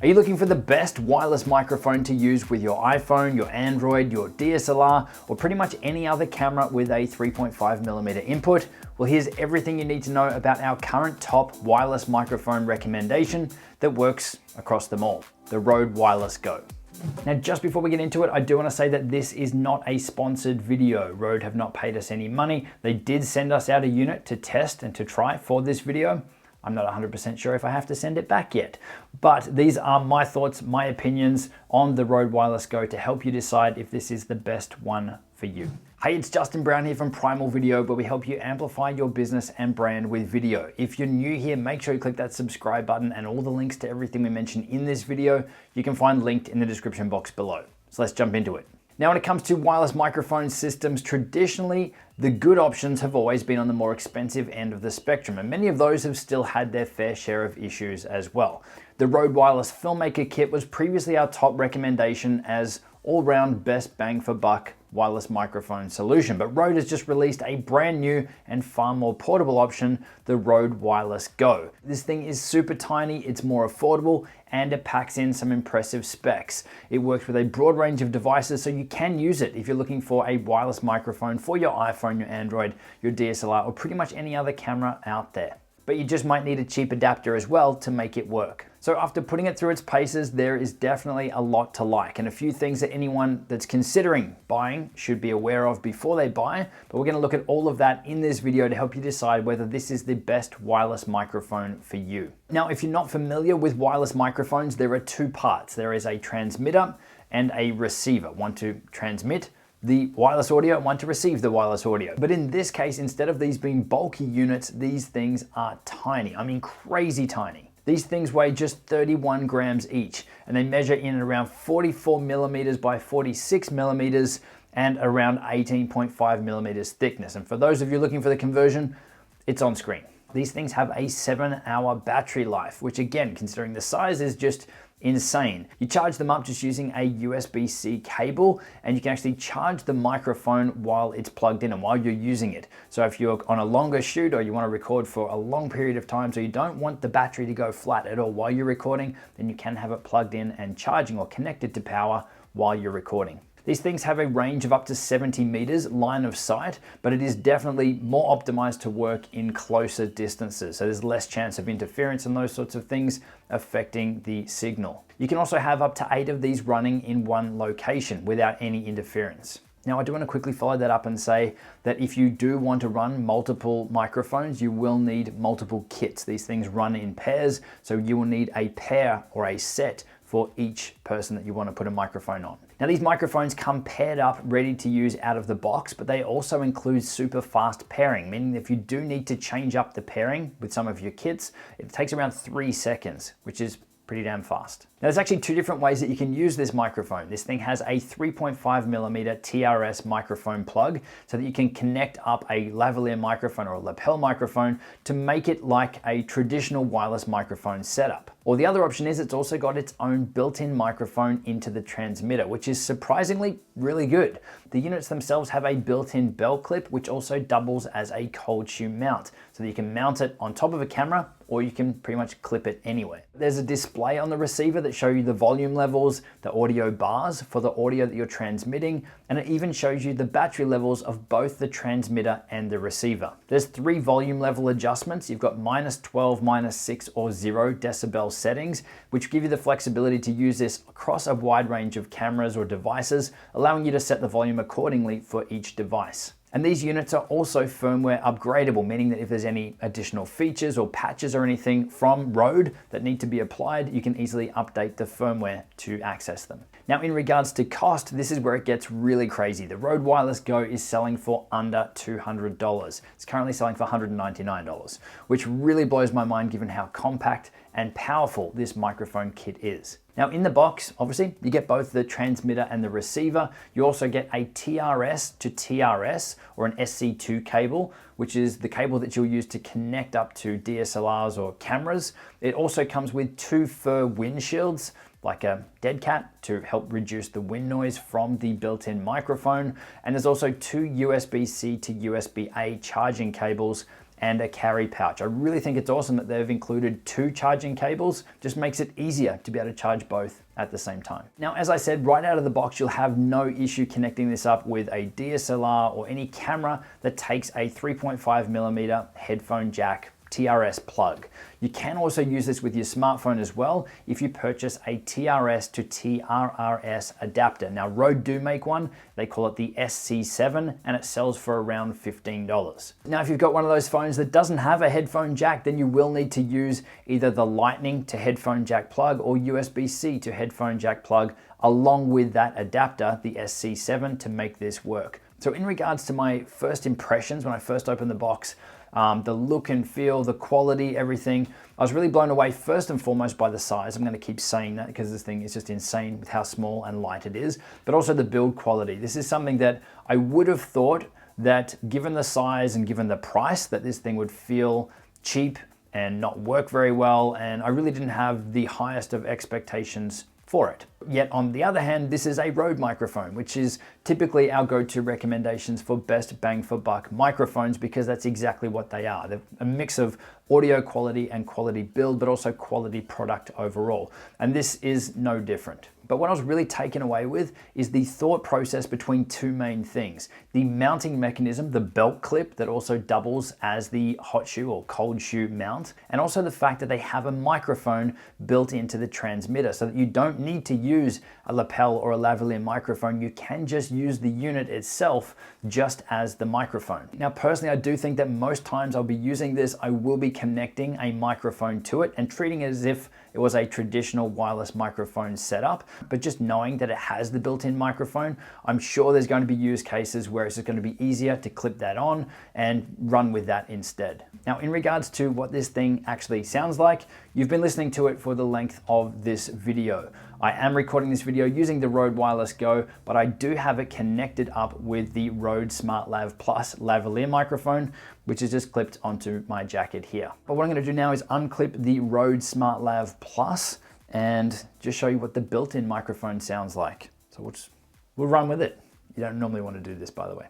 Are you looking for the best wireless microphone to use with your iPhone, your Android, your DSLR, or pretty much any other camera with a 3.5mm input? Well, here's everything you need to know about our current top wireless microphone recommendation that works across them all, the RØDE Wireless GO. Now, just before we get into it, I do want to say that this is not a sponsored video. RØDE have not paid us any money. They did send us out a unit to test and to try for this video. I'm not 100% sure if I have to send it back yet, but these are my thoughts, my opinions on the RØDE Wireless GO to help you decide if this is the best one for you. Hey, it's Justin Brown here from Primal Video, where we help you amplify your business and brand with video. If you're new here, make sure you click that subscribe button, and all the links to everything we mentioned in this video, you can find linked in the description box below. So let's jump into it. Now, when it comes to wireless microphone systems, traditionally, the good options have always been on the more expensive end of the spectrum, and many of those have still had their fair share of issues as well. The RØDE Wireless Filmmaker Kit was previously our top recommendation as all-round best bang for buck wireless microphone solution, but RØDE has just released a brand new and far more portable option, the RØDE Wireless GO. This thing is super tiny, it's more affordable, and it packs in some impressive specs. It works with a broad range of devices, so you can use it if you're looking for a wireless microphone for your iPhone, your Android, your DSLR, or pretty much any other camera out there. But you just might need a cheap adapter as well to make it work. So after putting it through its paces, there is definitely a lot to like, and a few things that anyone that's considering buying should be aware of before they buy. But we're going to look at all of that in this video to help you decide whether this is the best wireless microphone for you. Now, if you're not familiar with wireless microphones, there are two parts. There is a transmitter and a receiver, one to transmit the wireless audio and one to receive the wireless audio. But in this case, instead of these being bulky units, these things are tiny. I mean, crazy tiny. These things weigh just 31 grams each, and they measure in at around 44 millimeters by 46 millimeters and around 18.5 millimeters thickness. And for those of you looking for the conversion, it's on screen. These things have a 7-hour battery life, which again, considering the size, is just insane. You charge them up just using a USB-C cable, and you can actually charge the microphone while it's plugged in and while you're using it. So if you're on a longer shoot or you want to record for a long period of time, so you don't want the battery to go flat at all while you're recording, then you can have it plugged in and charging or connected to power while you're recording. These things have a range of up to 70 meters line of sight, but it is definitely more optimized to work in closer distances. So there's less chance of interference and those sorts of things affecting the signal. You can also have up to 8 of these running in one location without any interference. Now, I do want to quickly follow that up and say that if you do want to run multiple microphones, you will need multiple kits. These things run in pairs, so you will need a pair or a set for each person that you want to put a microphone on. Now, these microphones come paired up, ready to use out of the box, but they also include super fast pairing, meaning if you do need to change up the pairing with some of your kits, it takes around 3 seconds, which is pretty damn fast. Now, there's actually 2 different ways that you can use this microphone. This thing has a 3.5mm TRRS microphone plug so that you can connect up a lavalier microphone or a lapel microphone to make it like a traditional wireless microphone setup. Or the other option is it's also got its own built-in microphone into the transmitter, which is surprisingly really good. The units themselves have a built-in belt clip, which also doubles as a cold shoe mount, so that you can mount it on top of a camera, or you can pretty much clip it anywhere. There's a display on the receiver that shows you the volume levels, the audio bars for the audio that you're transmitting, and it even shows you the battery levels of both the transmitter and the receiver. There's 3 volume level adjustments. You've got -12, -6, or 0 decibel settings, which give you the flexibility to use this across a wide range of cameras or devices, allowing you to set the volume accordingly for each device. And these units are also firmware upgradable, meaning that if there's any additional features or patches or anything from RØDE that need to be applied, you can easily update the firmware to access them. Now, in regards to cost, this is where it gets really crazy. The RØDE Wireless GO is selling for under $200. It's currently selling for $199, which really blows my mind given how compact and powerful this microphone kit is. Now, in the box, obviously, you get both the transmitter and the receiver. You also get a TRS to TRS or an SC2 cable, which is the cable that you'll use to connect up to DSLRs or cameras. It also comes with 2 fur windshields, like a dead cat, to help reduce the wind noise from the built-in microphone. And there's also 2 USB-C to USB-A charging cables and a carry pouch. I really think it's awesome that they've included 2 charging cables. Just makes it easier to be able to charge both at the same time. Now, as I said, right out of the box, you'll have no issue connecting this up with a DSLR or any camera that takes a 3.5mm headphone jack TRRS plug. You can also use this with your smartphone as well if you purchase a TRRS to TRRS adapter. Now, RØDE do make one. They call it the SC7 and it sells for around $15. Now, if you've got one of those phones that doesn't have a headphone jack, then you will need to use either the Lightning to headphone jack plug or USB-C to headphone jack plug along with that adapter, the SC7, to make this work. So in regards to my first impressions when I first opened the box, the look and feel, the quality, everything, I was really blown away first and foremost by the size. I'm going to keep saying that because this thing is just insane with how small and light it is, but also the build quality. This is something that I would have thought that given the size and given the price that this thing would feel cheap and not work very well, and I really didn't have the highest of expectations for it. Yet on the other hand, this is a RØDE microphone, which is typically our go-to recommendations for best bang for buck microphones because that's exactly what they are. They're a mix of audio quality and quality build, but also quality product overall. And this is no different. But what I was really taken away with is the thought process between 2 main things. The mounting mechanism, the belt clip that also doubles as the hot shoe or cold shoe mount, and also the fact that they have a microphone built into the transmitter so that you don't need to use a lapel or a lavalier microphone. You can just use the unit itself just as the microphone. Now, personally, I do think that most times I'll be using this, I will be connecting a microphone to it and treating it as if it was a traditional wireless microphone setup, but just knowing that it has the built-in microphone, I'm sure there's going to be use cases where it's just going to be easier to clip that on and run with that instead. Now, in regards to what this thing actually sounds like, you've been listening to it for the length of this video. I am recording this video using the RØDE Wireless GO, but I do have it connected up with the RØDE SmartLav Plus lavalier microphone, which is just clipped onto my jacket here. But what I'm going to do now is unclip the RØDE SmartLav Plus and just show you what the built-in microphone sounds like. So we'll run with it. You don't normally want to do this, by the way.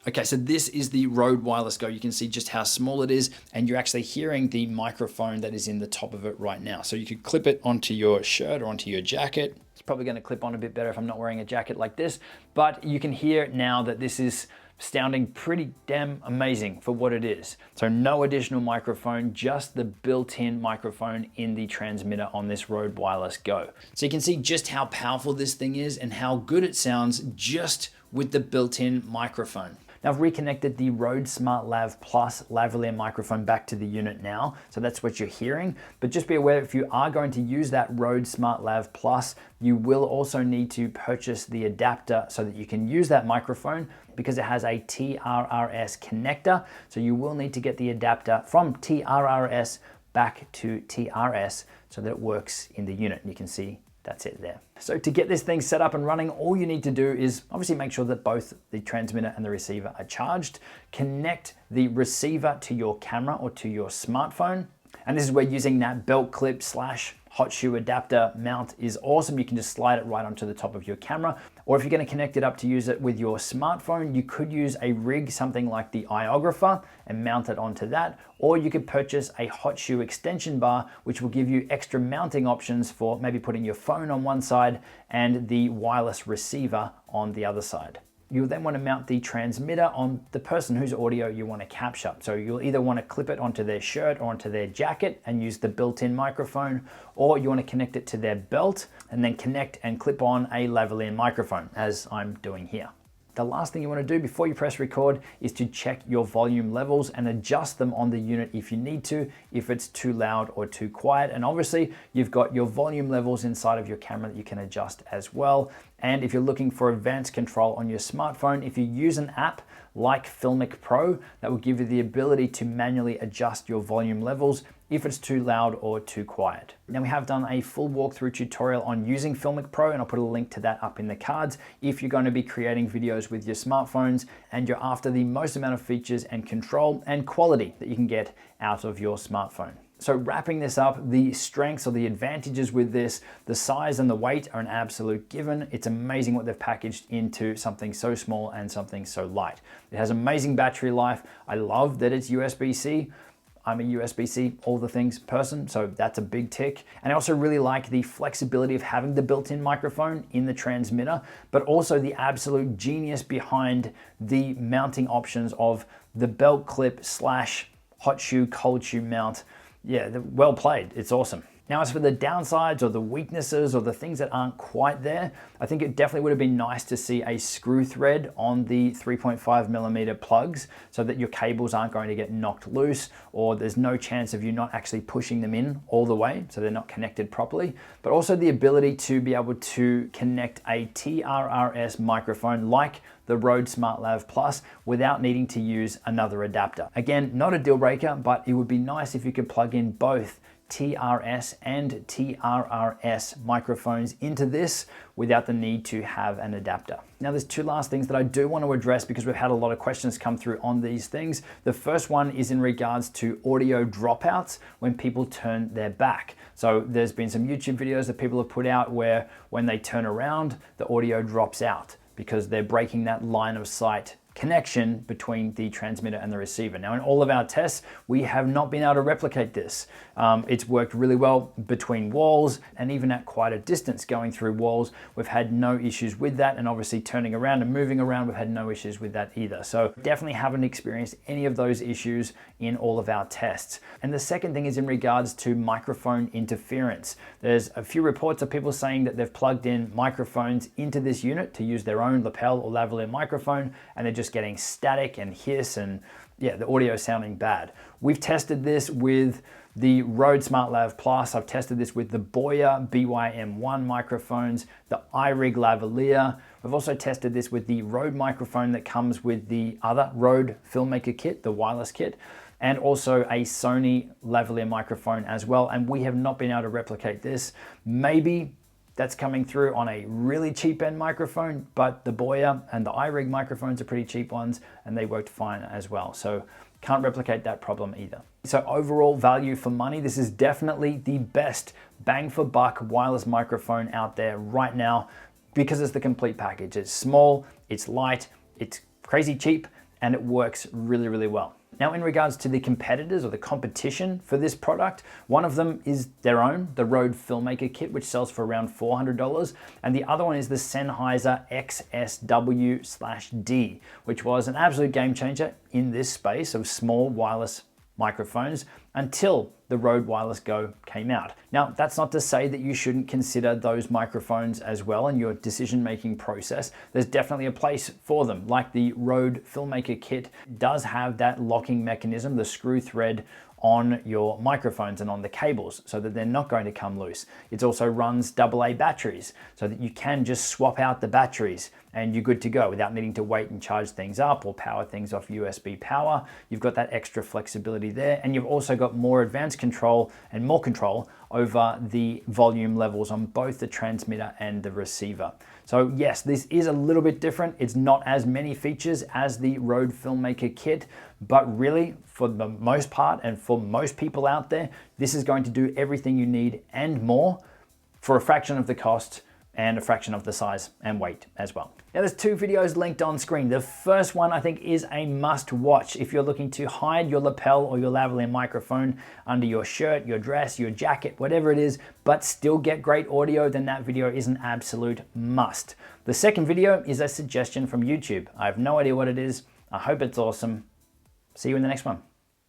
Okay, so this is the RØDE Wireless GO. You can see just how small it is, and you're actually hearing the microphone that is in the top of it right now. So you could clip it onto your shirt or onto your jacket. It's probably going to clip on a bit better if I'm not wearing a jacket like this, but you can hear now that this is sounding pretty damn amazing for what it is. So no additional microphone, just the built-in microphone in the transmitter on this RØDE Wireless GO. So you can see just how powerful this thing is and how good it sounds just with the built-in microphone. Now I've reconnected the RØDE SmartLav Plus lavalier microphone back to the unit now, so that's what you're hearing. But just be aware, if you are going to use that RØDE SmartLav Plus, you will also need to purchase the adapter so that you can use that microphone because it has a TRRS connector. So you will need to get the adapter from TRRS back to TRS so that it works in the unit. You can see that's it there. So to get this thing set up and running, all you need to do is obviously make sure that both the transmitter and the receiver are charged. Connect the receiver to your camera or to your smartphone. And this is where using that belt clip / hot shoe adapter mount is awesome. You can just slide it right onto the top of your camera. Or if you're going to connect it up to use it with your smartphone, you could use a rig, something like the iOgrapher, and mount it onto that. Or you could purchase a hot shoe extension bar, which will give you extra mounting options for maybe putting your phone on one side and the wireless receiver on the other side. You'll then want to mount the transmitter on the person whose audio you want to capture. So you'll either want to clip it onto their shirt or onto their jacket and use the built-in microphone, or you want to connect it to their belt and then connect and clip on a lavalier microphone, as I'm doing here. The last thing you want to do before you press record is to check your volume levels and adjust them on the unit if you need to, if it's too loud or too quiet. And obviously you've got your volume levels inside of your camera that you can adjust as well. And if you're looking for advanced control on your smartphone, if you use an app like FILMIC Pro, that will give you the ability to manually adjust your volume levels if it's too loud or too quiet. Now we have done a full walkthrough tutorial on using FILMIC Pro, and I'll put a link to that up in the cards if you're going to be creating videos with your smartphones and you're after the most amount of features and control and quality that you can get out of your smartphone. So wrapping this up, the strengths or the advantages with this, the size and the weight are an absolute given. It's amazing what they've packaged into something so small and something so light. It has amazing battery life. I love that it's USB-C. I'm a USB-C, all the things person, so that's a big tick. And I also really like the flexibility of having the built-in microphone in the transmitter, but also the absolute genius behind the mounting options of the belt clip / hot shoe, cold shoe mount. Yeah, well played, it's awesome. Now, as for the downsides or the weaknesses or the things that aren't quite there, I think it definitely would have been nice to see a screw thread on the 3.5mm plugs so that your cables aren't going to get knocked loose, or there's no chance of you not actually pushing them in all the way so they're not connected properly. But also the ability to be able to connect a TRRS microphone like the RØDE SmartLav Plus without needing to use another adapter. Again, not a deal breaker, but it would be nice if you could plug in both TRS and TRRS microphones into this without the need to have an adapter. Now, there's two last things that I do want to address because we've had a lot of questions come through on these things. The first one is in regards to audio dropouts when people turn their back. So there's been some YouTube videos that people have put out where when they turn around, the audio drops out because they're breaking that line of sight connection between the transmitter and the receiver. Now, in all of our tests, we have not been able to replicate this. It's worked really well between walls and even at quite a distance going through walls. We've had no issues with that, and obviously turning around and moving around, we've had no issues with that either. So definitely haven't experienced any of those issues in all of our tests. And the second thing is in regards to microphone interference. There's a few reports of people saying that they've plugged in microphones into this unit to use their own lapel or lavalier microphone, and they're just getting static and hiss, and yeah, the audio is sounding bad. We've tested this with the RØDE SmartLav Plus. I've tested this with the Boya BYM1 microphones, the iRig lavalier. We've also tested this with the RØDE microphone that comes with the other RØDE Filmmaker Kit, the wireless kit, and also a Sony lavalier microphone as well. And we have not been able to replicate this. Maybe that's coming through on a really cheap end microphone, but the Boya and the iRig microphones are pretty cheap ones and they worked fine as well. So can't replicate that problem either. So overall value for money, this is definitely the best bang for buck wireless microphone out there right now because it's the complete package. It's small, it's light, it's crazy cheap, and it works really, really well. Now, in regards to the competitors or the competition for this product, one of them is their own, the RØDE Filmmaker Kit, which sells for around $400. And the other one is the Sennheiser XSW/D, which was an absolute game changer in this space of small wireless microphones until the RØDE Wireless GO came out. Now, that's not to say that you shouldn't consider those microphones as well in your decision-making process. There's definitely a place for them. Like the RØDE Filmmaker Kit does have that locking mechanism, the screw thread on your microphones and on the cables so that they're not going to come loose. It also runs AA batteries so that you can just swap out the batteries and you're good to go without needing to wait and charge things up or power things off USB power. You've got that extra flexibility there, and you've also got more advanced control and more control over the volume levels on both the transmitter and the receiver. So yes, this is a little bit different. It's not as many features as the RØDE Filmmaker Kit, but really for the most part and for most people out there, this is going to do everything you need and more for a fraction of the cost and a fraction of the size and weight as well. Now, there's two videos linked on screen. The first one I think is a must watch if you're looking to hide your lapel or your lavalier microphone under your shirt, your dress, your jacket, whatever it is, but still get great audio, then that video is an absolute must. The second video is a suggestion from YouTube. I have no idea what it is. I hope it's awesome. See you in the next one.